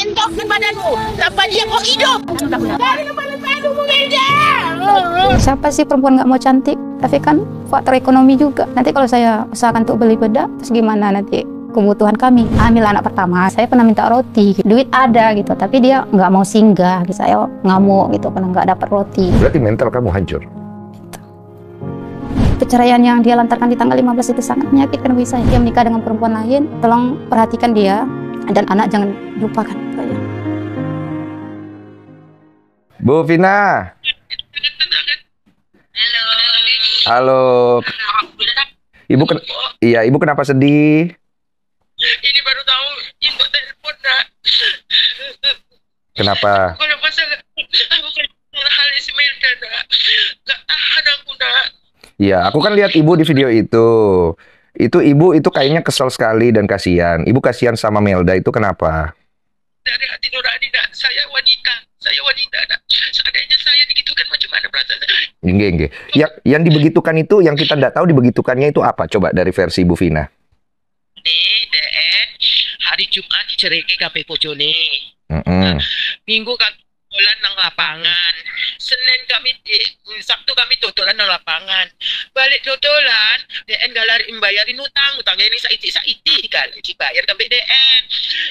Entokkan badanmu sampai dia kok hidup. Dari kepala-kepalamu beda. Siapa sih perempuan nggak mau cantik? Tapi kan faktor ekonomi juga. Nanti kalau saya usahakan untuk beli bedak, terus gimana nanti kebutuhan kami? Hamil anak pertama, saya pernah minta roti. Duit ada gitu, tapi dia nggak mau singgah. Saya ngamuk gitu karena nggak dapat roti. Berarti mental kamu hancur? Perceraian yang dia lantarkan di tanggal 15 itu sangat menyakitkan bagi saya. Dia menikah dengan perempuan lain, tolong perhatikan dia. Dan anak jangan lupakan. Bu Vina. Halo. Ibu iya, Ibu kenapa sedih? Ini baru tahu Ibu telepon, Nak. Kenapa? Kalau masalah hal Ismailda, Nak. Gak tahan aku, Nak. Iya, aku kan lihat Ibu di video itu. Itu Ibu itu kayaknya kesel sekali dan kasihan. Ibu kasihan sama Melda itu kenapa? Dari hati nurani, Nak. Saya wanita, Nak. Seandainya saya digitukan macam mana perasaan saya? Enggak. Yang dibegitukan itu, yang kita tidak tahu dibegitukannya itu apa? Coba dari versi Bu Vina. Nih, DN, hari Jumat dicerai kabeh bojone. Minggu kan dolan nang lapangan. Senin kami Sabtu kami dodolan nang lapangan. Balik dodolan, DN galar mbayarin utangnya ini saiti kan dibayar kabeh DN.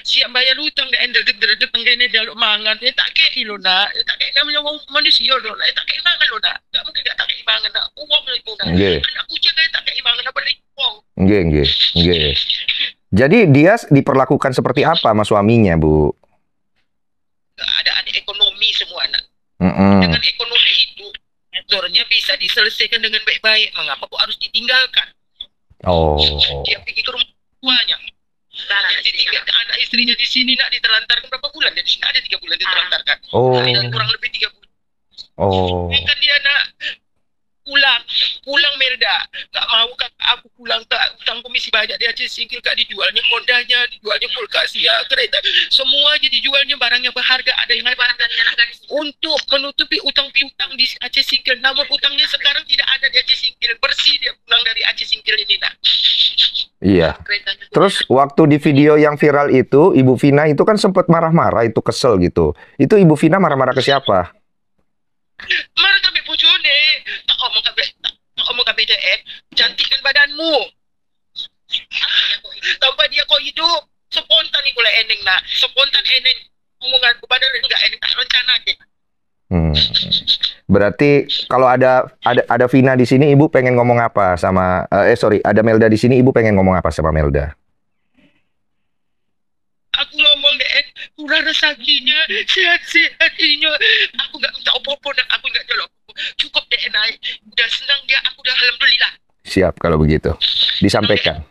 Siap bayar utang DN dedeg tenggene jaluk mangan. Tak kei lho, Nak. Tak kei namanya wong manusia lho, Nak. Tak kei mangan lho, Nak. Enggak mungkin gak tak kei mangan, Nak. Uang lho, Nak. Anakku jaga tak kei mangan apa lagi uang. Nggih. Jadi dia diperlakukan seperti apa sama suaminya, Bu? Keadaan ekonomi semua, Nak. Dengan ekonomi itu, motornya bisa diselesaikan dengan baik-baik. Mengapa kok harus ditinggalkan? Oh. Dia pergi ke rumah tuanya. Ditinggal anak istrinya di sini, Nak, ditelantarkan berapa bulan? Di sini ada 3 bulan ditelantarkan. Oh. Kurang lebih 3 bulan. Oh. Kan dia, Nak, pulang Melda. Gak mau kan aku pulang, Kak. Utang komisi banyak dia aja singkil, Kak. Dijualnya Hondanya, dijualnya kulkas ya, kereta. Semua aja dijualnya barangnya berharga. Ada yang untuk menutupi utang piutang di Aceh Singkil. Namun utangnya sekarang tidak ada di Aceh Singkil. Bersih dia pulang dari Aceh Singkil ini, Nak. Iya. Terus waktu di video yang viral itu, Ibu Vina itu kan sempat marah-marah, itu kesel gitu. Itu Ibu Vina marah-marah ke siapa? Marah kabeh bojone. Tak omong kabeh DN, cantikkan badanmu. Tanpa dia kok hidup, spontan iku lek eneng, Nak. Spontan eneng omonganku padahal enggak eneng tak rencana aja. Berarti kalau ada Vina di sini, Ibu pengen ngomong apa sama ada Melda di sini, Ibu pengen ngomong apa sama Melda? Aku ngomong DN, kurang rezekinya, sehat-sehatnya. Aku nggak minta apa-apa, Nak. Aku nggak nyolok. Cukup DN aja. Udah senang dia, aku udah alhamdulillah. Siap kalau begitu. Disampaikan.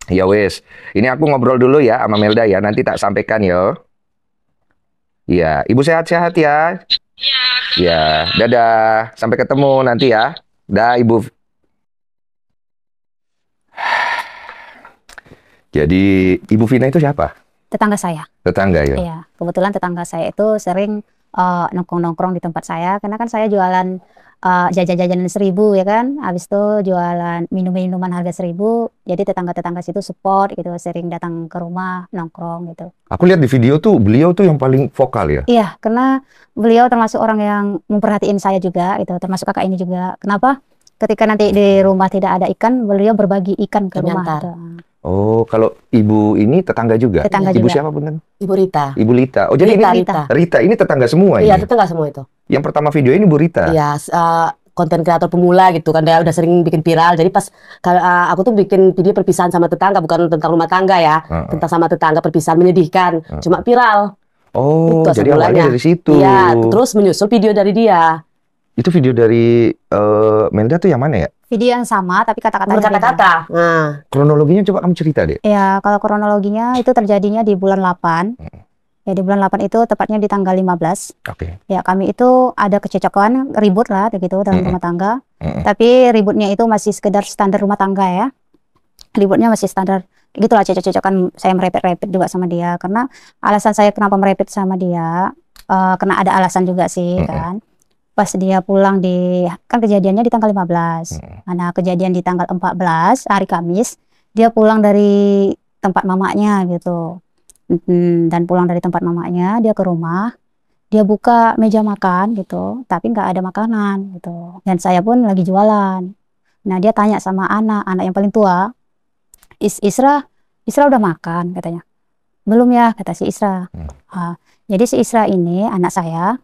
Ya wes. Ini aku ngobrol dulu ya sama Melda ya. Nanti tak sampaikan yo. Ya, Ibu sehat-sehat ya. Ya, dadah. Sampai ketemu nanti ya. Dah, Ibu. Jadi, Ibu Vina itu siapa? Tetangga saya. Tetangga ya? Iya, kebetulan tetangga saya itu sering nongkrong-nongkrong di tempat saya. Karena kan saya jualan jajan-jajanan 1.000 ya kan. Habis itu jualan minuman harga 1.000. Jadi tetangga-tetangga situ support gitu. Sering datang ke rumah nongkrong gitu. Aku lihat di video tuh, beliau tuh yang paling vokal ya? Iya, karena beliau termasuk orang yang memperhatiin saya juga gitu. Termasuk kakak ini juga. Kenapa? Ketika nanti di rumah tidak ada ikan, beliau berbagi ikan ke rumah gitu. Oh, kalau Ibu ini tetangga juga? Tetangga Ibu juga. siapa bener? Ibu Rita. Ibu Lita. Oh, jadi Rita ini tetangga semua Iya, ini? tetangga semua itu. Yang pertama video ini Bu Rita? Iya, konten kreator pemula gitu kan. Dia udah sering bikin viral. Jadi pas aku tuh bikin video perpisahan sama tetangga, bukan tentang rumah tangga ya. Tentang sama tetangga, perpisahan menyedihkan. Cuma viral. Oh, itu jadi awalnya dari situ. Iya, terus menyusul video dari dia. Itu video dari Melda tuh yang mana ya? Video yang sama, tapi kata-katanya Berkata-kata. Nah. Kronologinya coba kamu cerita deh. Ya, kalau kronologinya itu terjadinya di bulan 8. Ya, di bulan 8 itu tepatnya di tanggal 15. Oke. Ya, kami itu ada kececokan, ribut lah gitu dalam rumah tangga. Tapi ributnya itu masih sekedar standar rumah tangga ya. Ributnya masih standar. Gitulah cocok-cocokan, saya merepet-repet juga sama dia. Karena alasan saya kenapa merepet sama dia, karena ada alasan juga sih kan. Pas dia pulang kan kejadiannya di tanggal 15. Nah, kejadian di tanggal 14, hari Kamis, dia pulang dari tempat mamanya gitu. Dan pulang dari tempat mamanya, dia ke rumah, dia buka meja makan gitu, tapi nggak ada makanan gitu. Dan saya pun lagi jualan. Nah, dia tanya sama anak yang paling tua, Isra udah makan katanya. Belum ya, kata si Isra. Jadi si Isra ini anak saya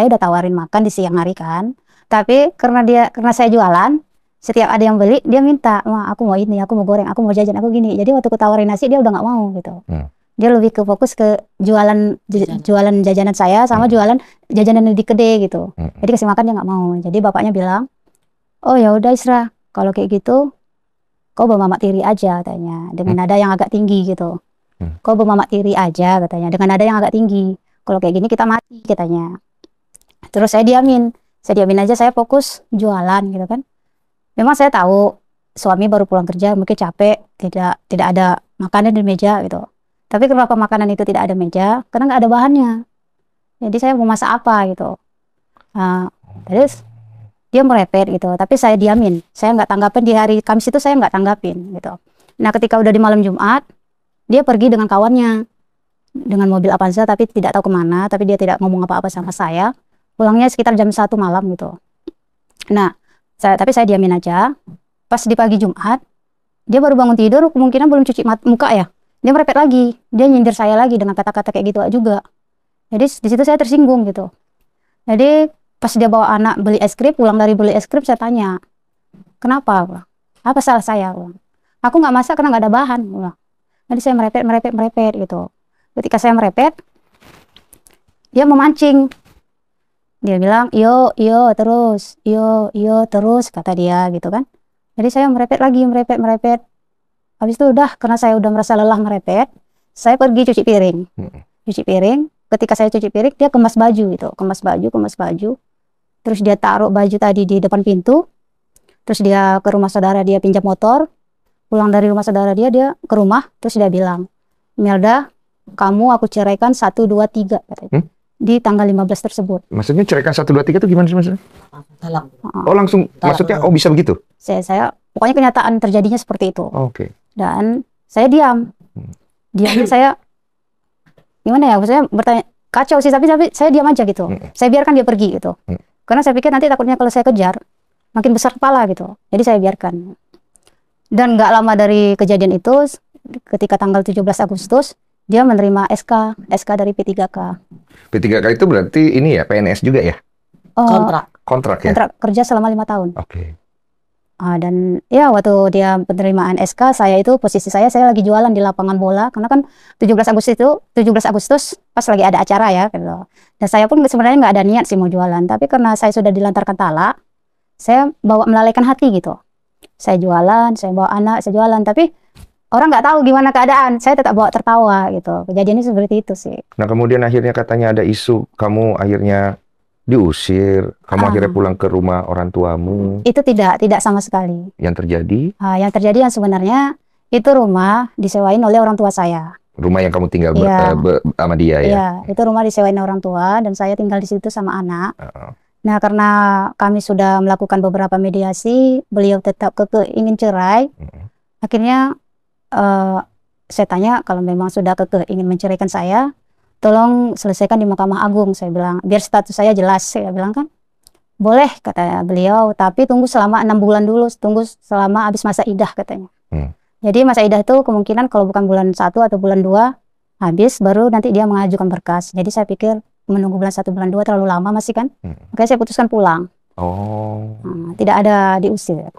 udah tawarin makan di siang hari kan. Tapi karena saya jualan, setiap ada yang beli dia minta, "Ma, aku mau ini, aku mau goreng, aku mau jajan, aku gini." Jadi waktu aku tawarin nasi dia udah nggak mau gitu. Dia lebih ke fokus ke jualan jajanan saya sama jualan jajanan di kedai gitu. Jadi kasih makan dia nggak mau. Jadi bapaknya bilang, "Oh ya udah Isra, kalau kayak gitu kau bawa mamak tiri aja," katanya, dengan nada yang agak tinggi gitu. "Kau bawa mamak tiri aja," katanya, dengan nada yang agak tinggi. "Kalau kayak gini kita mati," katanya. Terus saya diamin aja, saya fokus jualan gitu kan. Memang saya tahu suami baru pulang kerja, mungkin capek, tidak ada makanan di meja gitu. Tapi kenapa makanan itu tidak ada meja? Karena nggak ada bahannya. Jadi saya mau masak apa gitu. Terus dia merepet gitu, tapi saya diamin, saya nggak tanggapin. Di hari Kamis itu saya nggak tanggapin gitu. Nah, ketika udah di malam Jumat, dia pergi dengan kawannya dengan mobil Avanza, tapi tidak tahu kemana, tapi dia tidak ngomong apa-apa sama saya. Pulangnya sekitar jam 1 malam gitu. Nah, tapi saya diamin aja. Pas di pagi Jumat, dia baru bangun tidur, kemungkinan belum cuci muka ya, dia merepet lagi, dia nyindir saya lagi dengan kata-kata kayak gitu juga. Jadi di situ saya tersinggung gitu. Jadi pas dia bawa anak beli es krim, pulang dari beli es krim, saya tanya, "Kenapa? Apa salah saya?" "Aku nggak masak karena nggak ada bahan." Jadi saya merepet gitu. Ketika saya merepet, dia memancing. Dia bilang, iyo terus, kata dia gitu kan. Jadi saya merepet lagi, merepet. Habis itu udah, karena saya udah merasa lelah merepet, saya pergi cuci piring. Ketika saya cuci piring, dia kemas baju gitu, kemas baju. Terus dia taruh baju tadi di depan pintu. Terus dia ke rumah saudara, dia pinjam motor. Pulang dari rumah saudara dia ke rumah. Terus dia bilang, "Melda, kamu aku ceraikan 1, 2, 3 katanya. Di tanggal 15 tersebut. Maksudnya ceraikan 1, 2, 3 itu gimana sih maksudnya? Oh langsung, maksudnya bisa begitu? Saya pokoknya kenyataan terjadinya seperti itu. Oke. Dan saya diam. Diamnya saya, gimana ya, maksudnya bertanya, kacau sih, tapi saya diam aja gitu. Saya biarkan dia pergi gitu. Karena saya pikir nanti takutnya kalau saya kejar, makin besar kepala gitu. Jadi saya biarkan. Dan nggak lama dari kejadian itu, ketika tanggal 17 Agustus, dia menerima SK dari P3K. P3K itu berarti ini ya, PNS juga ya? Kontrak ya? Kontrak kerja selama 5 tahun. Oke. Dan ya waktu dia penerimaan SK, posisi saya lagi jualan di lapangan bola. Karena kan 17 Agustus pas lagi ada acara ya gitu. Dan saya pun sebenarnya nggak ada niat sih mau jualan. Tapi karena saya sudah dilantarkan talak, saya bawa melalaikan hati gitu. Saya jualan, saya bawa anak, saya jualan. Tapi orang nggak tahu gimana keadaan, saya tetap bawa tertawa gitu. Kejadiannya seperti itu sih. Nah kemudian akhirnya katanya ada isu kamu akhirnya diusir, kamu akhirnya pulang ke rumah orang tuamu. Itu tidak sama sekali. Yang terjadi? Yang terjadi yang sebenarnya itu rumah disewain oleh orang tua saya. Rumah yang kamu tinggal sama dia ya? Iya, itu rumah disewain orang tua dan saya tinggal di situ sama anak. Nah karena kami sudah melakukan beberapa mediasi, beliau tetap ingin cerai. Akhirnya saya tanya, kalau memang sudah ingin menceraikan saya, tolong selesaikan di Mahkamah Agung, saya bilang, biar status saya jelas. Saya bilang kan, boleh kata beliau, tapi tunggu selama 6 bulan dulu, tunggu selama habis masa idah katanya. Jadi masa idah itu kemungkinan kalau bukan bulan 1 atau bulan 2 habis, baru nanti dia mengajukan berkas. Jadi saya pikir menunggu bulan 1, bulan 2 terlalu lama masih kan, makanya saya putuskan pulang. Tidak ada diusir.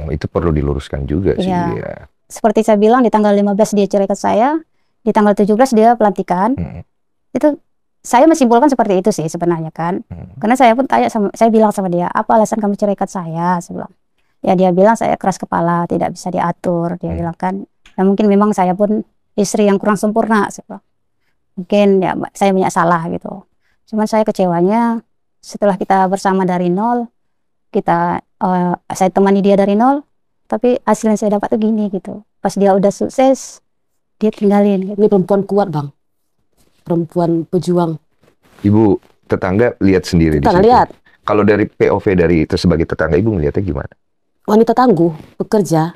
Itu perlu diluruskan juga sih ya. Seperti saya bilang, di tanggal 15 dia ceraikan saya, di tanggal 17 dia pelantikan. Itu saya menyimpulkan seperti itu sih sebenarnya kan. Karena saya pun saya bilang sama dia, "Apa alasan kamu ceraikan saya?" Saya bilang. Ya dia bilang saya keras kepala, tidak bisa diatur. Dia bilang kan, ya mungkin memang saya pun istri yang kurang sempurna. Saya bilang. Mungkin ya saya banyak salah gitu. Cuman saya kecewanya setelah kita bersama dari nol, saya temani dia dari nol, tapi hasil yang saya dapat tuh gini gitu. Pas dia udah sukses, dia tinggalin gitu. Ini perempuan kuat bang, perempuan pejuang. Ibu tetangga lihat sendiri di situ. Lihat. Kalau dari POV dari itu sebagai tetangga, ibu melihatnya gimana? Wanita tangguh, bekerja.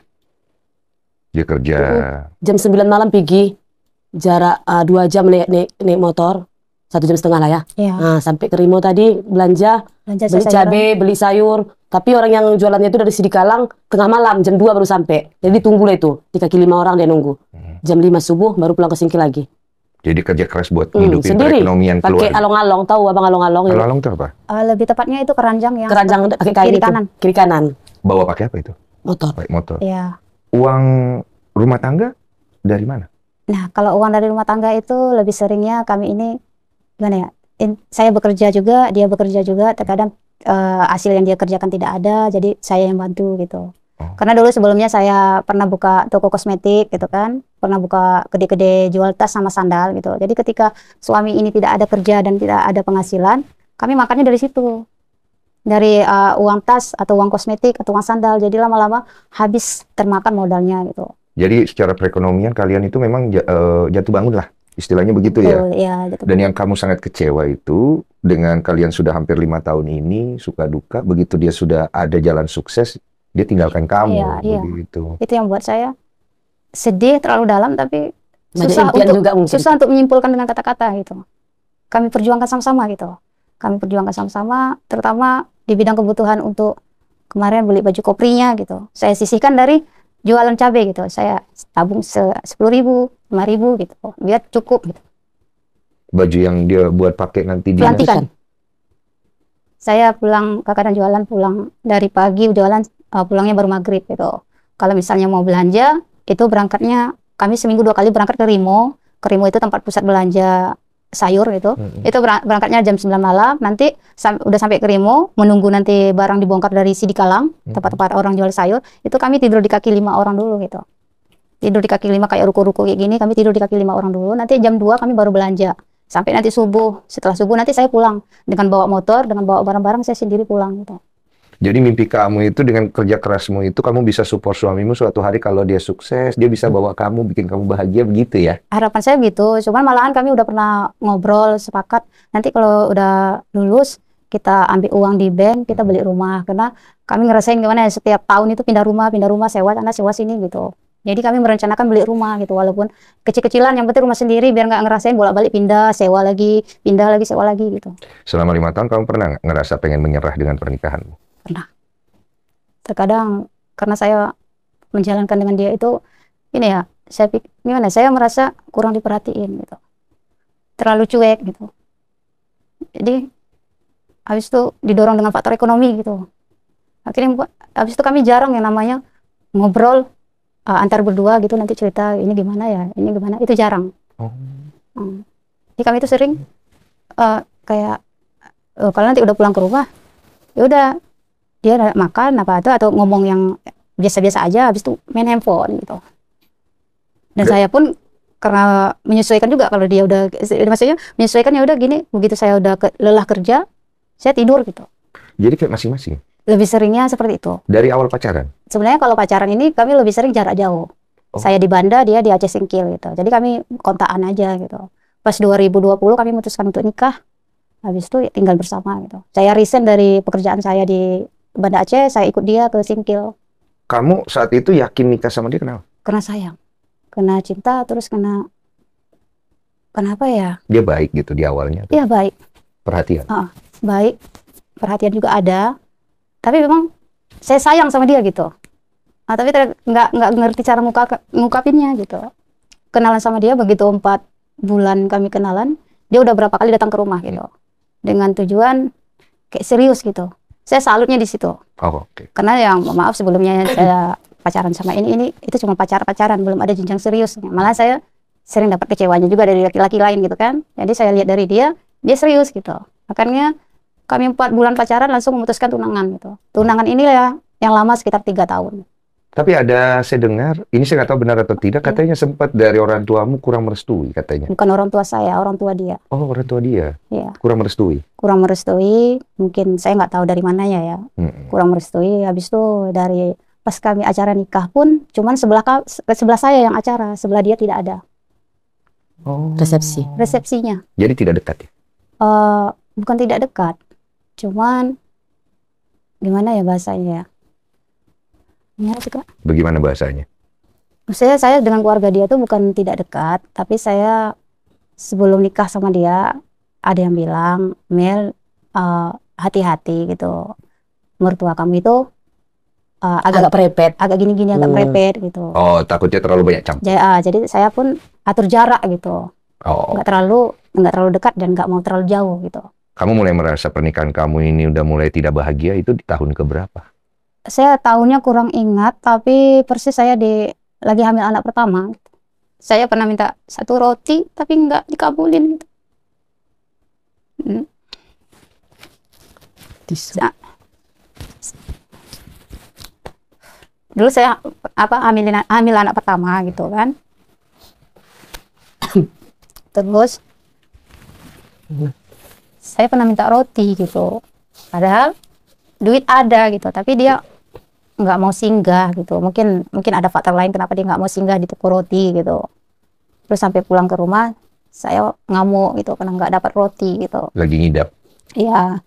Dia kerja. Jam 9 malam pergi. jarak 2 jam naik motor, 1,5 jam lah ya. Iya. Nah, sampai ke Rimo tadi belanja beli cabai, beli sayur. Tapi orang yang jualannya itu dari Sidikalang tengah malam jam 2 baru sampai. Jadi tunggu lah itu, di kaki 5 orang dia nunggu. Jam 5 subuh baru pulang ke Singkil lagi. Jadi kerja keras buat hidupin sendiri, perekonomian pakai keluarga. along-along, tahu abang along-along? Along-along itu apa? Lebih tepatnya itu keranjang yang Keranjang pakai kain kiri itu, kanan. kiri kanan. Bawa pakai apa itu? Motor. Pakai motor. Iya. Uang rumah tangga dari mana? Nah, kalau uang dari rumah tangga itu lebih seringnya kami ini gimana ya? Saya bekerja juga, dia bekerja juga. Terkadang hasil yang dia kerjakan tidak ada, jadi saya yang bantu gitu. Karena dulu sebelumnya saya pernah buka toko kosmetik gitu kan, pernah buka kedai-kedai jual tas sama sandal gitu. Jadi ketika suami ini tidak ada kerja dan tidak ada penghasilan, kami makannya dari situ, dari uang tas atau uang kosmetik atau uang sandal. Jadi lama-lama habis termakan modalnya gitu. Jadi secara perekonomian kalian itu memang jatuh bangun lah, istilahnya begitu ya. Ya, Dan yang kamu sangat kecewa itu dengan kalian sudah hampir 5 tahun ini suka duka, begitu dia sudah ada jalan sukses, dia tinggalkan kamu. Iya. Begitu. Itu yang buat saya sedih terlalu dalam, tapi Juga susah untuk menyimpulkan dengan kata-kata gitu. Kami perjuangkan sama-sama gitu. Kami perjuangkan sama-sama, terutama di bidang kebutuhan untuk kemarin beli baju koprinya gitu. Saya sisihkan dari jualan cabai gitu. Saya tabung 10.000, 5.000 gitu, biar cukup gitu. Baju yang dia buat pakai nanti dia. Pelantikan. Saya pulang, kadang jualan pulang dari pagi, jualan pulangnya baru maghrib gitu. Kalau misalnya mau belanja, itu berangkatnya kami seminggu 2 kali berangkat ke Rimo. Ke Rimo itu tempat pusat belanja sayur gitu. Itu berangkatnya jam 9 malam. Nanti udah sampai ke Rimo, menunggu nanti barang dibongkar dari Sidikalang, tempat-tempat orang jual sayur. Itu kami tidur di kaki 5 orang dulu gitu. Tidur di kaki 5 kayak ruko-ruko kayak gini. Kami tidur di kaki 5 orang dulu. Nanti jam 2 kami baru belanja. Sampai nanti subuh. Setelah subuh nanti saya pulang dengan bawa motor, dengan bawa barang-barang, saya sendiri pulang gitu. Jadi mimpi kamu itu dengan kerja kerasmu itu kamu bisa support suamimu suatu hari kalau dia sukses, dia bisa bawa kamu, bikin kamu bahagia begitu ya? Harapan saya gitu, cuman malahan kami udah pernah ngobrol, sepakat nanti kalau udah lulus kita ambil uang di bank, kita beli rumah. Karena kami ngerasain gimana ya, setiap tahun itu pindah rumah, sewa sana, sewa sini gitu. Jadi kami merencanakan beli rumah gitu, walaupun kecil-kecilan, yang penting rumah sendiri biar nggak ngerasain bolak-balik pindah, sewa lagi, sewa lagi gitu. Selama 5 tahun kamu pernah nggak ngerasa pengen menyerah dengan pernikahanmu? Pernah. Terkadang karena saya menjalankan dengan dia itu, ini ya, saya merasa kurang diperhatiin gitu, terlalu cuek gitu. Jadi habis itu didorong dengan faktor ekonomi gitu. Akhirnya habis itu kami jarang yang namanya ngobrol antar berdua gitu, nanti cerita ini gimana ya, ini gimana, itu jarang. Jadi kami itu sering kayak kalau nanti udah pulang ke rumah, ya udah dia makan apa atau ngomong yang biasa-biasa aja, habis itu main handphone gitu. Dan saya pun karena menyesuaikan juga, kalau dia udah, maksudnya menyesuaikan ya udah gini, begitu saya udah lelah kerja, saya tidur gitu. Jadi kayak masing-masing? Lebih seringnya seperti itu. Dari awal pacaran? Sebenarnya kalau pacaran ini kami lebih sering jarak jauh. Saya di Banda, dia di Aceh Singkil gitu. Jadi kami kontaan aja gitu. Pas 2020 kami memutuskan untuk nikah, habis itu tinggal bersama gitu. Saya resign dari pekerjaan saya di Banda Aceh, saya ikut dia ke Singkil. Kamu saat itu yakin nikah sama dia kenapa? Karena sayang, karena cinta, terus kenapa ya? Dia baik gitu di awalnya? Iya baik. Perhatian? Baik, perhatian juga ada. Tapi memang saya sayang sama dia gitu. Tapi nggak ngerti cara ngungkapinnya gitu. Kenalan sama dia begitu 4 bulan kami kenalan, dia udah berapa kali datang ke rumah gitu. Dengan tujuan kayak serius gitu. Saya salutnya di situ. Karena yang maaf sebelumnya saya pacaran sama ini itu cuma pacaran, belum ada jenjang serius. Malah saya sering dapat kecewanya juga dari laki-laki lain gitu kan. Jadi saya lihat dari dia serius gitu. Akhirnya kami 4 bulan pacaran langsung memutuskan tunangan gitu. Tunangan ini ya yang lama sekitar 3 tahun. Tapi ada, saya dengar, ini saya nggak tahu benar atau tidak, katanya sempat dari orang tuamu kurang merestui katanya. Bukan orang tua saya, orang tua dia. Oh, orang tua dia? Iya. Kurang merestui? Kurang merestui, mungkin saya nggak tahu dari mananya ya. Kurang merestui, habis itu dari pas kami acara nikah pun, cuman sebelah saya yang acara, sebelah dia tidak ada. Resepsinya. Jadi tidak dekat ya? Bukan tidak dekat, cuman gimana ya bahasanya ya? Bagaimana bahasanya? Saya dengan keluarga dia tuh bukan tidak dekat, tapi saya sebelum nikah sama dia ada yang bilang, Mel, hati-hati gitu, mertua kamu itu agak perepet, agak gini-gini, agak merepet gitu. Oh, takutnya terlalu banyak campur. Jadi saya pun atur jarak gitu, Oh. nggak terlalu dekat dan nggak mau terlalu jauh gitu. Kamu mulai merasa pernikahan kamu ini udah mulai tidak bahagia itu di tahun keberapa? Saya tahunnya kurang ingat, tapi persis saya lagi hamil anak pertama. Saya pernah minta 1 roti, tapi nggak dikabulin. Gitu. Dulu saya hamil anak pertama gitu kan. Terus saya pernah minta roti gitu. Padahal duit ada gitu, tapi dia nggak mau singgah gitu. Mungkin ada faktor lain kenapa dia nggak mau singgah di toko roti gitu. Terus sampai pulang ke rumah saya ngamuk gitu karena nggak dapat roti gitu. Lagi ngidap. Iya.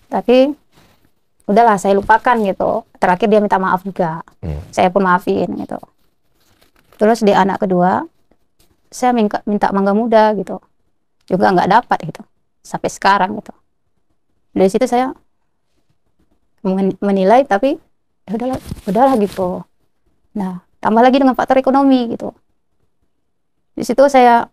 Tapi udahlah saya lupakan gitu. Terakhir dia minta maaf juga. Saya pun maafin gitu. Terus di anak kedua saya minta mangga muda gitu. Juga nggak dapat gitu. Sampai sekarang gitu. Dari situ saya menilai, tapi udahlah gitu. Nah, tambah lagi dengan faktor ekonomi gitu. Di situ saya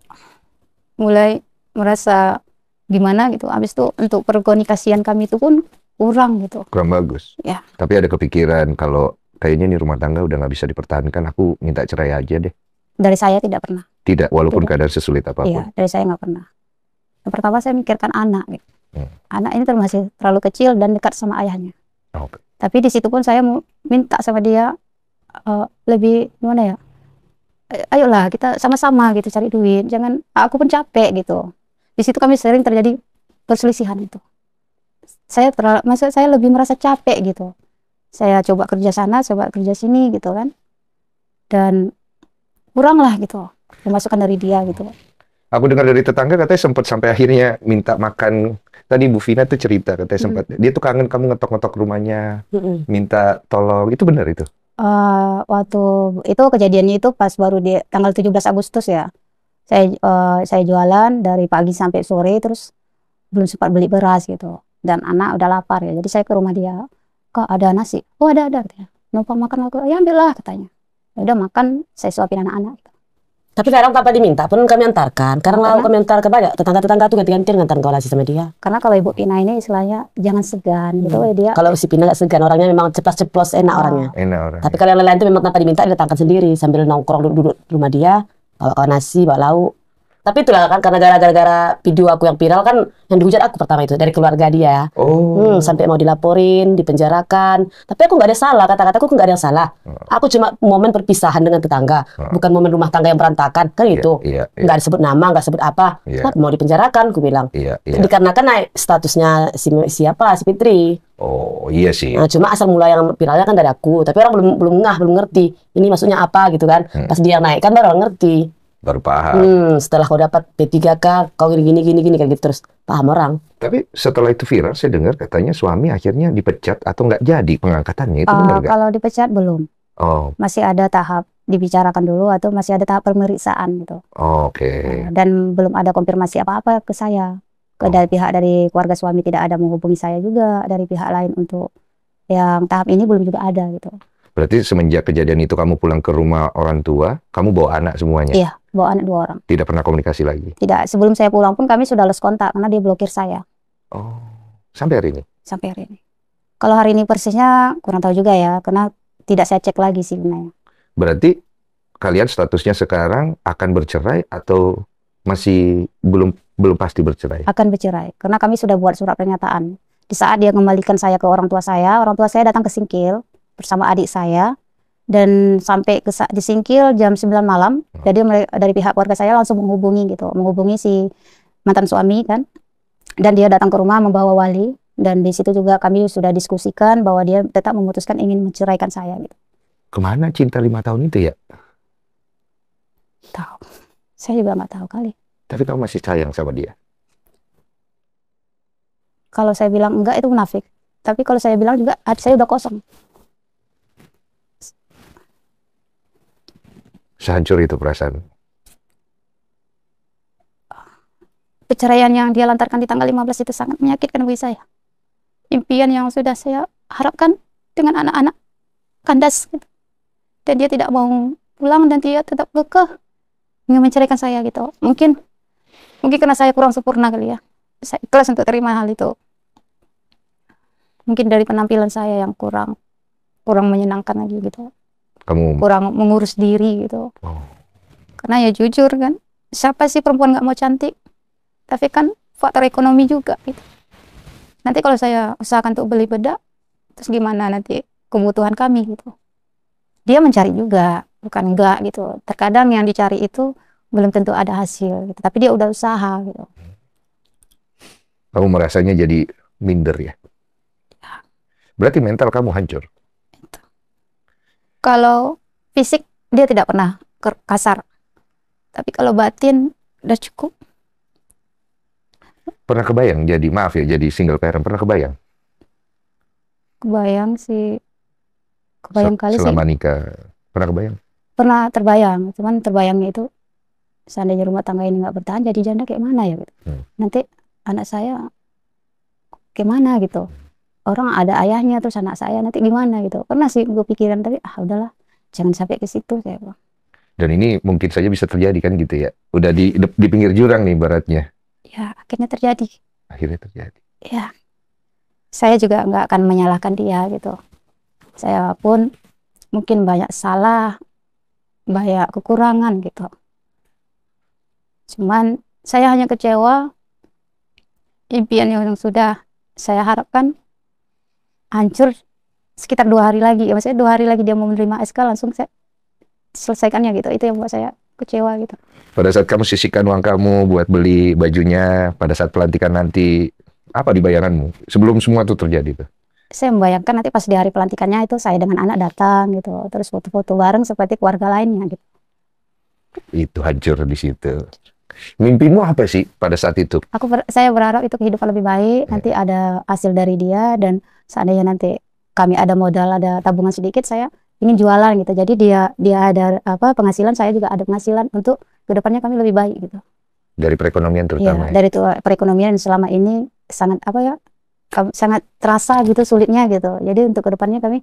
mulai merasa gimana gitu. Habis itu untuk perkomunikasian kami itu pun kurang gitu. Kurang bagus. Ya. Tapi ada kepikiran kalau kayaknya nih rumah tangga udah nggak bisa dipertahankan, aku minta cerai aja deh. Dari saya tidak pernah. Tidak, walaupun Tidak. keadaan sesulit apapun. Iya, dari saya nggak pernah. Yang pertama saya mikirkan anak gitu. Anak ini masih terlalu kecil dan dekat sama ayahnya. Okay. Tapi di situ pun saya minta sama dia lebih gimana ya? Ayolah kita sama-sama gitu cari duit. Jangan aku pun capek gitu. Di situ kami sering terjadi perselisihan itu. Saya lebih merasa capek gitu. Saya coba kerja sana, coba kerja sini gitu kan. Dan kurang lah gitu pemasukan dari dia gitu. Aku dengar dari tetangga katanya sempat sampai akhirnya minta makan. Tadi Bu Vina tuh cerita katanya sempat dia tuh kangen kamu ngetok-ngetok rumahnya, minta tolong. Itu benar itu? Waktu itu kejadiannya itu pas baru di tanggal 17 Agustus ya. Saya jualan dari pagi sampai sore, terus belum sempat beli beras gitu. Dan anak udah lapar ya. Jadi saya ke rumah dia. Kak ada nasi? Oh ada katanya. Numpang makan aku. Ya ambillah katanya. Ya udah makan, saya suapin anak-anak gitu. Tapi kadang tanpa diminta pun kami antarkan. Karena kami antar ke banyak tetangga-tetangga tuh ganti-ganti ngantar kolasi sama dia. Karena kalau Ibu Pina ini istilahnya jangan segan gitu dia. Kalau si Pina gak segan, orangnya memang ceplos-ceplos, enak orangnya. Enak orang. Tapi kalau yang lain itu memang tanpa diminta didatangkan sendiri sambil nongkrong duduk rumah dia, bawa nasi, bawa lauk. Tapi itulah kan karena gara-gara video aku yang viral kan yang dihujat aku pertama itu dari keluarga dia. Sampai mau dilaporin, dipenjarakan. Tapi aku nggak ada salah, kata-kataku nggak ada yang salah. Aku cuma momen perpisahan dengan tetangga, bukan momen rumah tangga yang berantakan kan itu. Nggak disebut nama, nggak sebut apa. Mau dipenjarakan, aku bilang. Dikarenakan naik statusnya si Fitri. Oh iya sih. Nah, cuma asal mula yang viralnya kan dari aku. Tapi orang belum ngerti. Ini maksudnya apa gitu kan. Pas dia naik kan baru orang ngerti. Baru paham. Setelah kau dapat P3K, kau gini kayak gitu terus paham orang. Tapi setelah itu viral, saya dengar katanya suami akhirnya dipecat atau nggak jadi pengangkatannya, itu benar nggak? Kalau dipecat belum. Oh. Masih ada tahap dibicarakan dulu atau masih ada tahap pemeriksaan gitu. Oke. Dan belum ada konfirmasi apa-apa ke saya. Dari pihak dari keluarga suami tidak ada menghubungi saya juga, dari pihak lain untuk yang tahap ini belum juga ada gitu. Berarti semenjak kejadian itu kamu pulang ke rumah orang tua, kamu bawa anak semuanya? Iya, bawa anak 2 orang. Tidak pernah komunikasi lagi? Tidak, sebelum saya pulang pun kami sudah lost kontak karena dia blokir saya. Oh, sampai hari ini? Sampai hari ini. Kalau hari ini persisnya kurang tahu juga ya, karena tidak saya cek lagi sih sebenarnya. Berarti kalian statusnya sekarang akan bercerai atau masih belum pasti bercerai? Akan bercerai, karena kami sudah buat surat pernyataan. Di saat dia kembalikan saya ke orang tua saya datang ke Singkil bersama adik saya, dan sampai di Singkil jam 9 malam. Jadi dari pihak keluarga saya langsung menghubungi si mantan suami kan, dan dia datang ke rumah membawa wali, dan di situ juga kami sudah diskusikan bahwa dia tetap memutuskan ingin menceraikan saya gitu. Kemana cinta 5 tahun itu ya? Tahu, saya juga nggak tahu kali. Tapi kamu masih sayang sama dia? Kalau saya bilang enggak itu munafik, tapi kalau saya bilang juga hati saya udah kosong. Sehancur itu perasaan. Perceraian yang dia lantarkan di tanggal 15 itu sangat menyakitkan bagi saya. Impian yang sudah saya harapkan dengan anak-anak kandas gitu. Dan dia tidak mau pulang dan dia tetap kekeh ingin menceraikan saya gitu. Mungkin karena saya kurang sempurna kali ya. Saya ikhlas untuk terima hal itu. Mungkin dari penampilan saya yang kurang menyenangkan lagi gitu. Kamu kurang mengurus diri gitu. Oh. Karena ya jujur kan, siapa sih perempuan nggak mau cantik? Tapi kan faktor ekonomi juga gitu. Nanti kalau saya usahakan untuk beli bedak, terus gimana nanti kebutuhan kami gitu. Dia mencari juga, bukan enggak gitu. Terkadang yang dicari itu belum tentu ada hasil gitu. Tapi dia udah usaha gitu. Kamu merasanya jadi minder ya? Berarti mental kamu hancur. Kalau fisik dia tidak pernah kasar. Tapi kalau batin udah cukup. Pernah kebayang jadi single parent? Pernah kebayang? Kebayang sih. Kebayang kali sih. Selama nikah pernah kebayang? Pernah terbayang. Cuman terbayangnya itu seandainya rumah tangga ini nggak bertahan jadi janda kayak mana ya gitu. Nanti anak saya gimana gitu. Orang ada ayahnya terus anak saya nanti gimana gitu. Pernah sih gue pikiran tapi udahlah jangan sampai ke situ saya bilang. Dan ini mungkin saja bisa terjadi kan gitu ya. Udah di pinggir jurang nih baratnya. Ya akhirnya terjadi. Akhirnya terjadi. Ya. Saya juga nggak akan menyalahkan dia gitu. Saya pun mungkin banyak salah, banyak kekurangan gitu. Cuman saya hanya kecewa impian yang sudah saya harapkan hancur sekitar 2 hari lagi. Ya, maksudnya 2 hari lagi dia mau menerima SK langsung saya selesaikannya gitu. Itu yang buat saya kecewa gitu. Pada saat kamu sisihkan uang kamu buat beli bajunya, pada saat pelantikan nanti, apa di bayanganmu? Sebelum semua itu terjadi tuh. Saya membayangkan nanti pas di hari pelantikannya itu saya dengan anak datang gitu. Terus foto-foto bareng seperti keluarga lainnya gitu. Itu hancur di situ. Mimpimu apa sih pada saat itu? Saya berharap itu kehidupan lebih baik. Nanti ada hasil dari dia dan seandainya nanti kami ada modal, ada tabungan sedikit, saya ingin jualan gitu. Jadi dia ada penghasilan, saya juga ada penghasilan untuk kedepannya kami lebih baik gitu. Dari perekonomian terutama. Ya, dari perekonomian selama ini sangat sangat terasa gitu sulitnya gitu. Jadi untuk kedepannya kami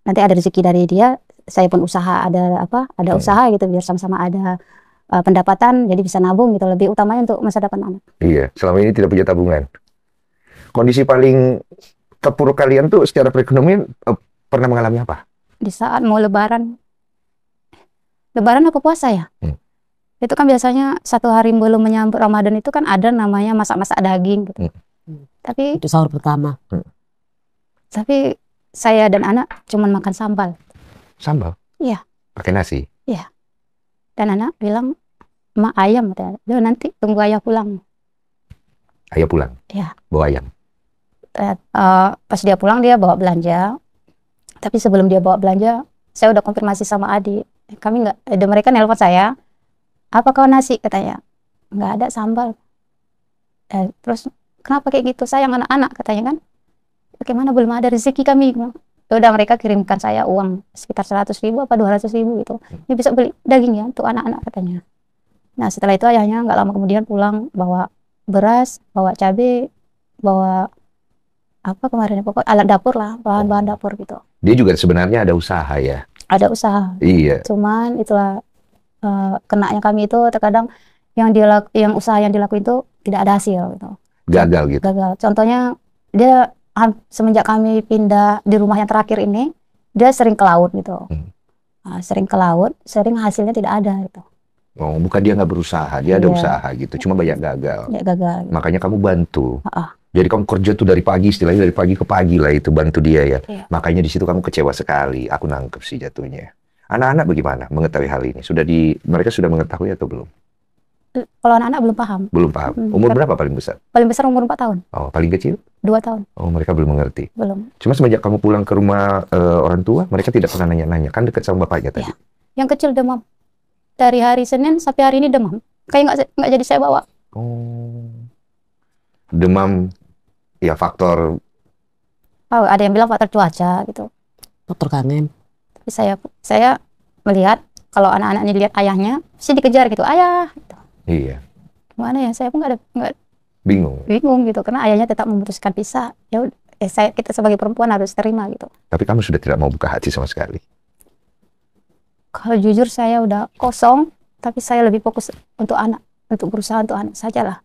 nanti ada rezeki dari dia, saya pun usaha ada usaha gitu biar sama-sama ada pendapatan, jadi bisa nabung gitu. Lebih utamanya untuk masa depan anak. Iya, selama ini tidak punya tabungan. Kondisi paling terpuruk kalian tuh secara perekonomian pernah mengalami apa? Di saat mau lebaran apa puasa ya? Itu kan biasanya 1 hari belum menyambut Ramadan itu kan ada namanya masak-masak daging gitu. Tapi itu sahur pertama. Tapi saya dan anak cuman makan sambal. Sambal? Iya. Pakai nasi? Iya. Dan anak bilang, "Ma, ayam," katanya. Nanti tunggu ayah pulang. Ayah pulang? Iya. Bawa ayam? Pas dia pulang dia bawa belanja. Tapi sebelum dia bawa belanja, saya udah konfirmasi sama adik. Mereka nelpon saya, "Apa kau nasi?" katanya. "Nggak ada sambal." Terus, "Kenapa kayak gitu? Sayang anak-anak," katanya kan. "Bagaimana belum ada rezeki kami?" Udah mereka kirimkan saya uang sekitar 100.000 apa 200.000 gitu. Ini bisa beli daging ya untuk anak-anak katanya. Nah setelah itu ayahnya nggak lama kemudian pulang bawa beras, bawa cabai, bawa apa kemarin pokok alat dapur lah, bahan-bahan dapur gitu. Dia juga sebenarnya ada usaha ya? Ada usaha. Iya. Cuman itulah kenanya kami itu terkadang yang usaha yang dilakuin itu tidak ada hasil gitu. Gagal gitu. Gagal. Contohnya dia semenjak kami pindah di rumah yang terakhir ini, dia sering ke laut gitu. Sering ke laut, sering hasilnya tidak ada gitu. Oh, bukan dia nggak berusaha, dia ada usaha gitu. Cuma banyak gagal. Ya, gagal. Gitu. Makanya kamu bantu. Jadi kamu kerja tuh dari pagi, istilahnya dari pagi ke pagi lah itu bantu dia ya. Iya. Makanya di situ kamu kecewa sekali. Aku nangkep sih jatuhnya. Anak-anak bagaimana mengetahui hal ini? Mereka sudah mengetahui atau belum? Kalau anak-anak belum paham. Belum paham. Umur berapa paling besar? Paling besar umur 4 tahun. Oh, paling kecil? 2 tahun. Oh, mereka belum mengerti. Belum. Cuma semenjak kamu pulang ke rumah orang tua, mereka tidak pernah nanya-nanya. Kan dekat sama bapaknya tadi. Ya. Yang kecil demam. Dari hari Senin sampai hari ini demam. Kayak nggak jadi saya bawa. Oh. Demam, ya faktor. Oh, ada yang bilang faktor cuaca gitu. Faktor kangen. Tapi saya melihat kalau anak-anak ini lihat ayahnya, pasti dikejar gitu, ayah. Gitu. Iya. Gimana ya, saya pun nggak Bingung gitu, karena ayahnya tetap memutuskan pisah. Ya kita sebagai perempuan harus terima gitu. Tapi kamu sudah tidak mau buka hati sama sekali? Kalau jujur saya udah kosong, tapi saya lebih fokus untuk anak, untuk berusaha untuk anak sajalah.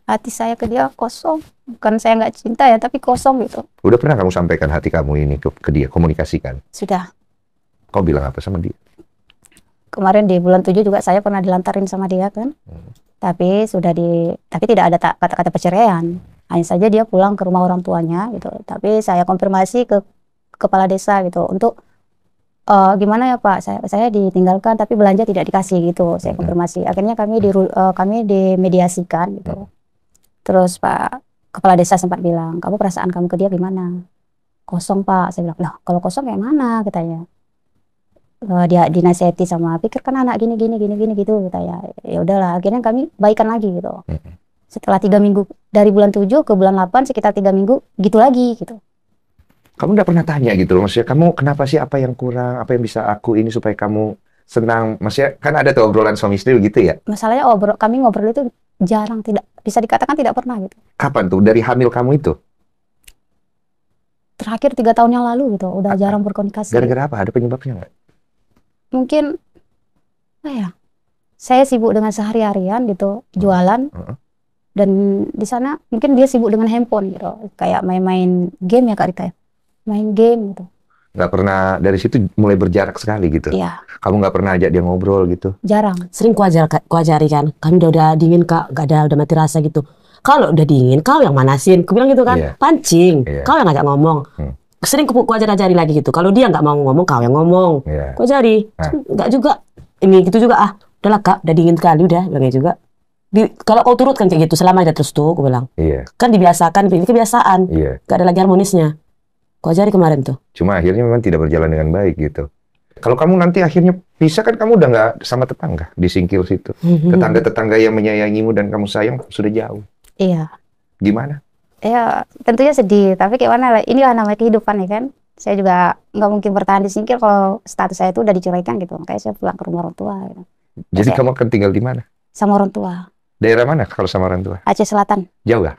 Hati saya ke dia kosong, bukan saya nggak cinta ya, tapi kosong gitu. Udah pernah kamu sampaikan hati kamu ini ke dia, komunikasikan? Sudah. Kau bilang apa sama dia? Kemarin di bulan 7 juga saya pernah dilantarin sama dia kan. Tapi tidak ada kata-kata perceraian. Hanya saja dia pulang ke rumah orang tuanya gitu. Tapi saya konfirmasi ke kepala desa gitu untuk gimana ya Pak, saya ditinggalkan tapi belanja tidak dikasih gitu. Saya konfirmasi. Akhirnya kami dimediasikan gitu. Terus Pak kepala desa sempat bilang, "Kamu perasaan kamu ke dia gimana?" "Kosong Pak." Saya bilang, "Loh, kalau kosong kayak mana?" katanya. Dia dinasihati sama, "Pikirkan anak gini gitu," katanya. Ya udahlah, akhirnya kami baikan lagi gitu. Setelah 3 minggu, dari bulan 7 ke bulan 8 sekitar 3 minggu gitu lagi gitu. Kamu nggak pernah tanya gitu loh, maksudnya kamu kenapa sih, apa yang kurang, apa yang bisa aku ini supaya kamu senang, maksudnya kan ada tuh obrolan suami istri gitu ya. Masalahnya kami ngobrol itu jarang, tidak bisa dikatakan tidak pernah gitu. Kapan tuh dari hamil kamu itu? Terakhir 3 tahun yang lalu gitu, udah jarang berkomunikasi. Gara-gara apa? Ada penyebabnya nggak? Mungkin saya sibuk dengan sehari-harian gitu, jualan. Dan di sana mungkin dia sibuk dengan handphone gitu, kayak main-main game ya Kak Rita ya, main game gitu. Nggak pernah, dari situ mulai berjarak sekali gitu? Iya. Kamu nggak pernah ajak dia ngobrol gitu? Jarang. Sering kuajari kan, kami udah dingin Kak, udah mati rasa gitu. Kalau udah dingin, kau yang manasin, aku bilang gitu kan, pancing, kau yang ngajak ngomong. Sering kuajari lagi gitu, kalau dia nggak mau ngomong, kau yang ngomong. Kuajari, nggak juga, ini gitu juga, udahlah Kak, udah dingin sekali, udah, bilangnya juga. Kalau kau turut kan kayak gitu, selama aja terus tuh, aku bilang. Kan dibiasakan, ini kebiasaan, nggak ada lagi harmonisnya. Kuajari kemarin tuh. Cuma akhirnya memang tidak berjalan dengan baik gitu. Kalau kamu nanti akhirnya pisah kan kamu udah nggak sama tetangga di Singkil situ. Tetangga-tetangga yang menyayangimu dan kamu sayang sudah jauh. Iya. Gimana? Ya tentunya sedih, tapi kayak mana lah, inilah namanya kehidupan ya kan. Saya juga nggak mungkin bertahan di Singkil kalau status saya itu udah diceraikan gitu. Makanya saya pulang ke rumah orang tua. Gitu. Jadi kamu akan tinggal di mana? Sama orang tua. Daerah mana kalau sama orang tua? Aceh Selatan. Jauh gak?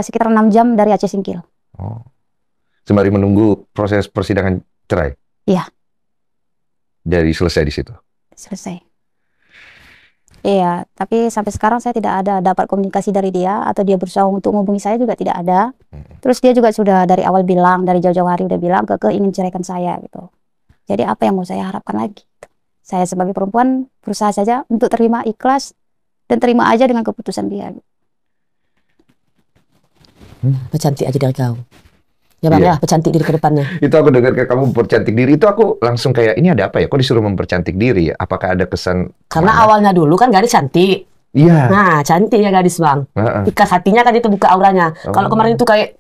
Sekitar 6 jam dari Aceh Singkil. Oh. Sembari menunggu proses persidangan cerai? Iya. Dari selesai di situ? Selesai. Iya, tapi sampai sekarang saya tidak ada dapat komunikasi dari dia, atau dia berusaha untuk menghubungi saya juga tidak ada. Terus dia juga sudah dari awal bilang, dari jauh-jauh hari udah bilang, Keke ingin ceraikan saya gitu. Jadi apa yang mau saya harapkan lagi? Saya sebagai perempuan berusaha saja untuk terima, ikhlas, dan terima aja dengan keputusan dia. Percantik aja dari kau. Ya Bang ya, percantik diri ke depannya. Itu aku dengar kayak kamu mempercantik diri, itu aku langsung kayak, ini ada apa ya? Kok disuruh mempercantik diri ya? Apakah ada kesan? Karena awalnya dulu kan gadis cantik. Iya. Nah, cantik ya gadis Bang. Ikas hatinya kan itu buka auranya. Kalau kemarin itu kayak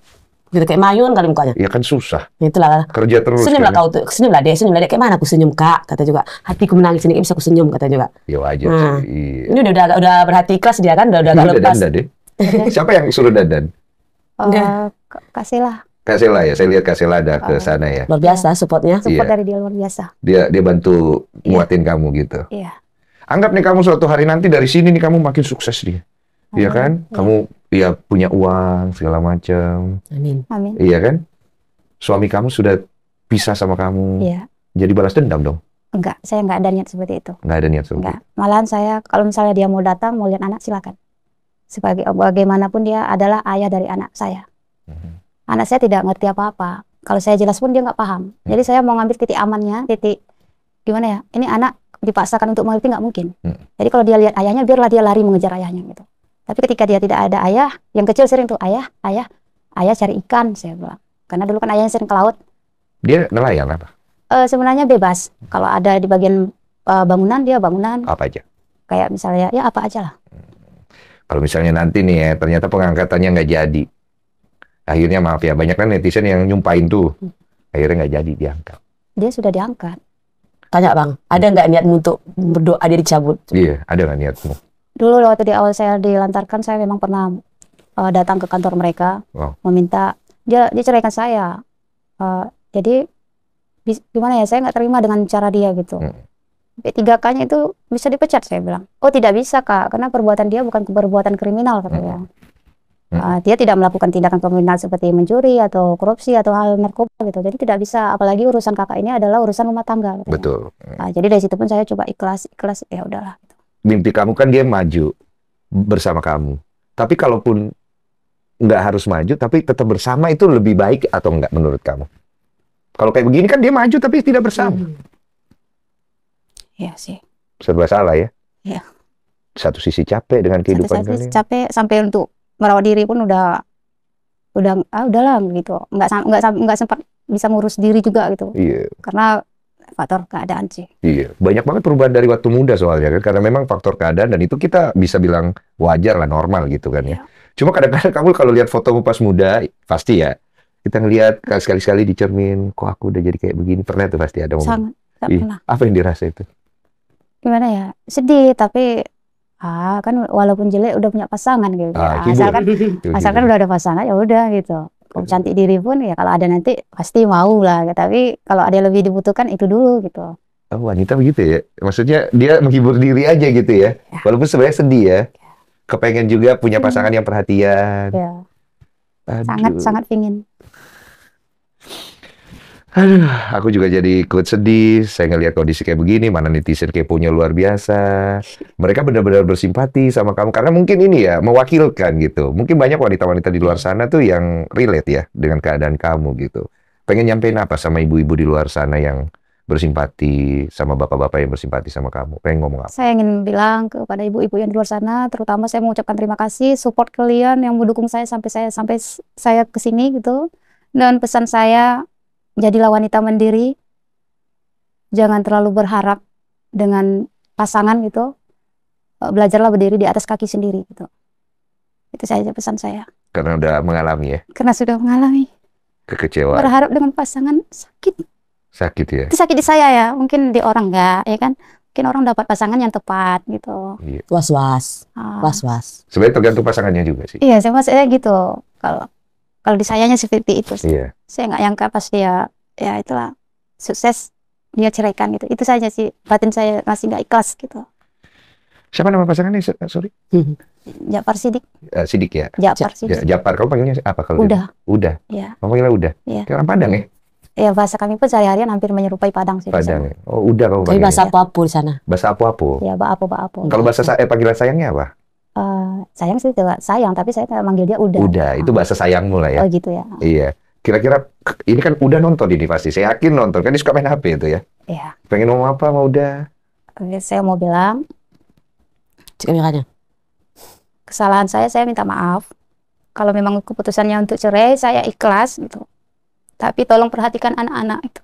gitu, kayak mayun kali mukanya. Iya kan susah. Itulah. Kerja terus. Senyumlah kau tuh, senyumlah dek, kayak mana aku senyum Kak, kata juga. Hatiku menangis ini bisa aku senyum, kata juga. Ya wajar sih. Ini udah berhati ikhlas dia kan, udah lepas. Siapa yang suruh dandan? Kasihlah. Kak Sela ya, saya lihat Kak Sela ada ke sana ya. Luar biasa supportnya. Support dari dia luar biasa. Dia bantu nguatin kamu gitu. Iya. Anggap nih kamu suatu hari nanti dari sini nih kamu makin sukses dia. Iya kan? Kamu ya punya uang segala macam. Amin. Iya kan? Suami kamu sudah pisah sama kamu. Iya. Jadi balas dendam dong? Enggak, saya enggak ada niat seperti itu. Enggak ada niat seperti itu. Malahan saya kalau misalnya dia mau datang mau lihat anak silakan. Sebagai bagaimanapun dia adalah ayah dari anak saya. Anak saya tidak ngerti apa-apa. Kalau saya jelas pun dia nggak paham. Jadi saya mau ngambil titik amannya, titik gimana ya? Ini anak dipaksakan untuk mengerti nggak mungkin. Jadi kalau dia lihat ayahnya, biarlah dia lari mengejar ayahnya gitu. Tapi ketika dia tidak ada ayah, yang kecil sering tuh ayah cari ikan, saya bilang. Karena dulu kan ayahnya sering ke laut. Dia nelayan apa? Sebenarnya bebas. Kalau ada di bagian bangunan, dia bangunan. Apa aja? Kayak misalnya ya apa aja lah. Kalau misalnya nanti nih ya, ternyata pengangkatannya nggak jadi. Akhirnya maaf ya, banyak kan netizen yang nyumpain tuh. Akhirnya nggak jadi diangkat. Dia sudah diangkat. Tanya Bang, ada nggak niatmu untuk berdoa dia dicabut? Iya, ada nggak niatmu? Dulu waktu di awal saya dilantarkan, saya memang pernah datang ke kantor mereka, meminta dia ceraikan saya. Jadi gimana ya, saya nggak terima dengan cara dia gitu. P3K-nya itu bisa dipecat, saya bilang. Oh tidak bisa Kak, karena perbuatan dia bukan perbuatan kriminal katanya. Dia tidak melakukan tindakan kriminal seperti mencuri atau korupsi atau hal narkoba gitu. Jadi tidak bisa, apalagi urusan kakak ini adalah urusan rumah tangga. Katanya. Betul. Jadi dari situ pun saya coba ikhlas ya udahlah. Gitu. Mimpi kamu kan dia maju bersama kamu. Tapi kalaupun nggak harus maju, tapi tetap bersama itu lebih baik atau enggak menurut kamu? Kalau kayak begini kan dia maju tapi tidak bersama. Iya sih. Serba salah ya. Iya. Satu sisi capek dengan kehidupan kalian. Capek sampai untuk merawat diri pun udahlah gitu. Nggak sempat bisa ngurus diri juga gitu. Iya. Karena faktor keadaan sih. Iya, banyak banget perubahan dari waktu muda soalnya kan, karena memang faktor keadaan dan itu kita bisa bilang wajar lah, normal gitu kan ya. Cuma kadang-kadang kamu kalau lihat fotomu pas muda, pasti ya kita ngelihat sekali-sekali di cermin, kok aku udah jadi kayak begini, pernah tuh pasti ada momen. Sangat pernah. Apa yang dirasa itu? Gimana ya? Sedih tapi kan walaupun jelek udah punya pasangan gitu. Asalkan udah ada pasangan ya udah gitu. Kalau cantik diri pun ya kalau ada nanti pasti mau lah. Tapi kalau ada yang lebih dibutuhkan itu dulu gitu. Oh, wanita begitu ya? Maksudnya dia menghibur diri aja gitu ya? Walaupun sebenarnya sedih ya? Kepengen juga punya pasangan yang perhatian. Ya. Sangat pingin. Aduh, aku juga jadi ikut sedih. Saya ngelihat kondisi kayak begini, mana netizen keponya luar biasa. Mereka benar-benar bersimpati sama kamu karena mungkin ini ya mewakilkan gitu. Mungkin banyak wanita-wanita di luar sana tuh yang relate ya dengan keadaan kamu gitu. Pengen nyampein apa sama ibu-ibu di luar sana yang bersimpati sama bapak-bapak yang bersimpati sama kamu? Pengen ngomong apa? Saya ingin bilang kepada ibu-ibu yang di luar sana, terutama saya mengucapkan terima kasih support kalian yang mendukung saya sampai saya ke sini gitu. Dan pesan saya, jadilah wanita mandiri, jangan terlalu berharap dengan pasangan gitu, belajarlah berdiri di atas kaki sendiri gitu. Itu saja pesan saya. Karena udah mengalami ya? Karena sudah mengalami. Kekecewaan. Berharap dengan pasangan sakit. Sakit ya? Itu sakit di saya ya, mungkin di orang enggak, ya kan? Mungkin orang dapat pasangan yang tepat gitu. Iya. Was-was. Sebenarnya tergantung pasangannya juga sih. Iya, saya gitu. Kalau di sayanya seperti itu sih. Iya. Saya nggak nyangka pas dia, ya itulah, sukses, dia ceraikan gitu. Itu saja sih, batin saya masih nggak ikhlas gitu. Siapa nama pasangannya? Sorry. Jafar Sidik. Sidik ya? Jafar Sidik. Jafar, kamu panggilnya apa kalau Udah. Udah? Iya. Kamu panggilnya Udah? Iya. Kayak orang Padang ya? Ya, bahasa kami pun sehari-harian hampir menyerupai Padang sih. Padang ya? Oh, Udah kamu Tapi panggilnya? bahasa apa-apa di sana. Bahasa apa-apa? Ya, Baapo. Kalau bahasa panggilan sayangnya apa? Sayang sih juga sayang, tapi saya manggil dia Udah. Udah, itu bahasa sayangmu lah ya? Oh gitu ya. Iya. Kira-kira, ini kan Udah nonton ini pasti. Saya yakin nonton, kan dia suka main HP itu ya? Iya. Pengen ngomong apa sama Udah? Oke, saya mau bilang, Cek kameranya. kesalahan saya minta maaf. Kalau memang keputusannya untuk cerai, saya ikhlas gitu. Tapi tolong perhatikan anak-anak itu.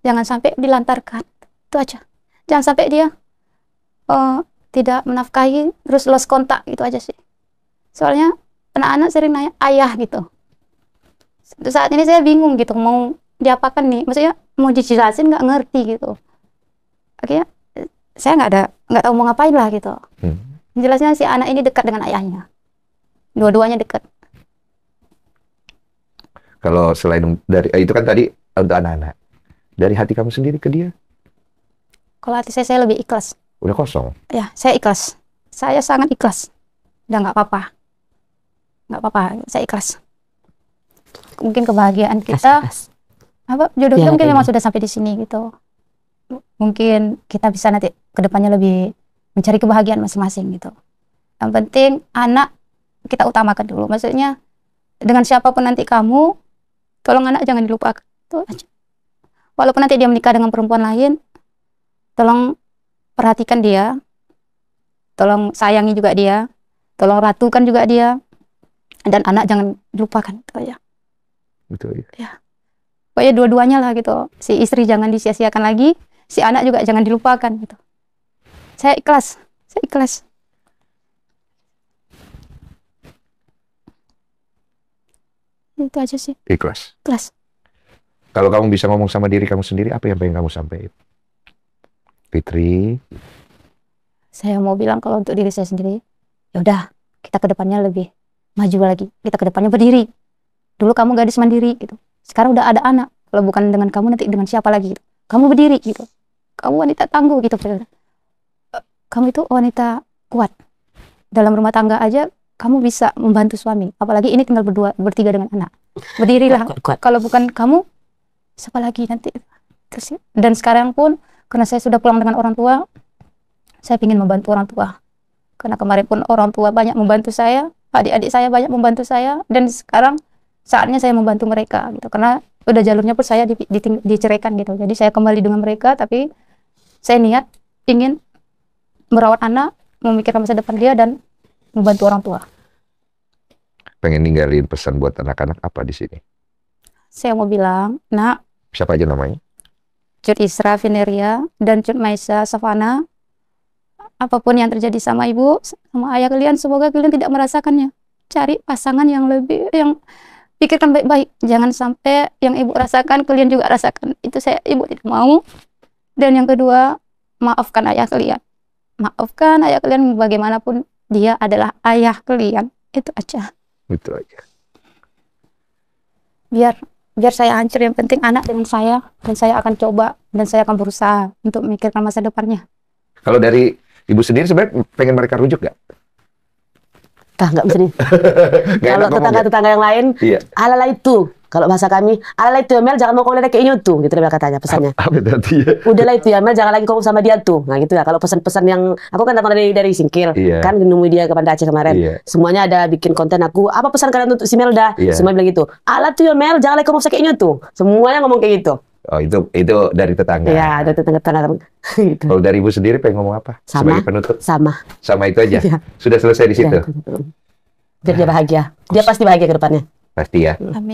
Jangan sampai dilantarkan. Itu aja. Jangan sampai dia tidak menafkahi, terus lost kontak, itu aja sih. Soalnya anak-anak sering nanya ayah gitu. Saat ini saya bingung gitu, mau diapakan nih? Maksudnya mau dijelasin nggak ngerti gitu. Akhirnya saya nggak tahu mau ngapain lah gitu. Jelasnya si anak ini dekat dengan ayahnya. Dua-duanya dekat. Kalau selain dari itu kan tadi untuk anak-anak. Dari hati kamu sendiri ke dia? Kalau hati saya lebih ikhlas. Udah kosong? Ya, saya ikhlas. Saya sangat ikhlas. Udah nggak apa-apa. Nggak apa-apa, saya ikhlas. Mungkin kebahagiaan kita, jodoh kita mungkin memang sudah sampai di sini gitu. Mungkin kita bisa nanti kedepannya lebih mencari kebahagiaan masing-masing gitu. Yang penting anak kita utamakan dulu. Maksudnya dengan siapapun nanti kamu, tolong anak jangan dilupakan. Itu aja. Walaupun nanti dia menikah dengan perempuan lain, tolong perhatikan dia, tolong sayangi juga dia, tolong ratukan juga dia, dan anak jangan dilupakan. Itu aja. Betul ya. Ya. Pokoknya dua-duanya lah gitu. Si istri jangan disia-siakan lagi, si anak juga jangan dilupakan gitu. Saya ikhlas. Itu aja sih. Ikhlas. Kalau kamu bisa ngomong sama diri kamu sendiri, apa yang pengen kamu sampaikan? Fitri. Saya mau bilang kalau untuk diri saya sendiri, ya udah, kita ke depannya lebih maju lagi. Kita ke depannya berdiri. Dulu kamu gadis mandiri gitu. Sekarang udah ada anak. Kalau bukan dengan kamu nanti dengan siapa lagi gitu. Kamu berdiri gitu. kamu wanita tangguh gitu. Kamu itu wanita kuat. Dalam rumah tangga aja kamu bisa membantu suami. Apalagi ini tinggal bertiga dengan anak. Berdirilah. Kuat. Kalau bukan kamu, siapa lagi nanti? Terus, dan sekarang pun karena saya sudah pulang dengan orang tua, saya ingin membantu orang tua. Karena kemarin pun orang tua banyak membantu saya, adik-adik saya banyak membantu saya, dan sekarang saatnya saya membantu mereka gitu. Karena udah jalurnya pun saya diceraikan gitu. Jadi saya kembali dengan mereka, tapi saya niat ingin merawat anak, memikirkan masa depan dia, dan membantu orang tua. Pengen ninggalin pesan buat anak-anak apa di sini? Saya mau bilang, nak, Siapa aja namanya? Cut Isra, Veneria, dan Cut Maisa, Savana, apapun yang terjadi sama ibu, sama ayah kalian, semoga kalian tidak merasakannya. Cari pasangan yang lebih, yang pikirkan baik-baik. Jangan sampai yang ibu rasakan, kalian juga rasakan. Itu ibu tidak mau. Dan yang kedua, maafkan ayah kalian. Maafkan ayah kalian, bagaimanapun dia adalah ayah kalian. Itu aja. Itu aja. Biar saya hancur, yang penting anak dengan saya, dan saya akan coba, dan saya akan berusaha untuk memikirkan masa depannya. Kalau dari ibu sendiri sebenarnya pengen mereka rujuk nggak? Nggak bisa nih. Kalau tetangga-tetangga yang lain, iya. Alala itu, kalau bahasa kami, alala itu ya Mel, jangan mau kau lihat kayak tuh, gitu dia katanya pesannya. Apa berarti ya? Udahlah itu ya Mel, jangan lagi kau sama dia tuh. Nah gitu ya. Kalau pesan-pesan yang aku kan datang dari Singkil, iya. Kan nemui dia ke Banda Aceh kemarin. Iya. Semuanya ada bikin konten aku. Apa pesan kalian untuk si Melda? Iya. Semua bilang gitu. Alala tuh ya Mel, jangan lagi kau kayak tuh. Semuanya ngomong kayak gitu. Oh itu dari tetangga. Iya, dari tetangga. Gitu. Kalau dari ibu sendiri pengen ngomong apa? Sama. Sebagai penutup? Sama itu aja. Iya. Sudah selesai di situ. Biar dia bahagia. Dia pasti bahagia ke depannya. Pasti ya. Amin.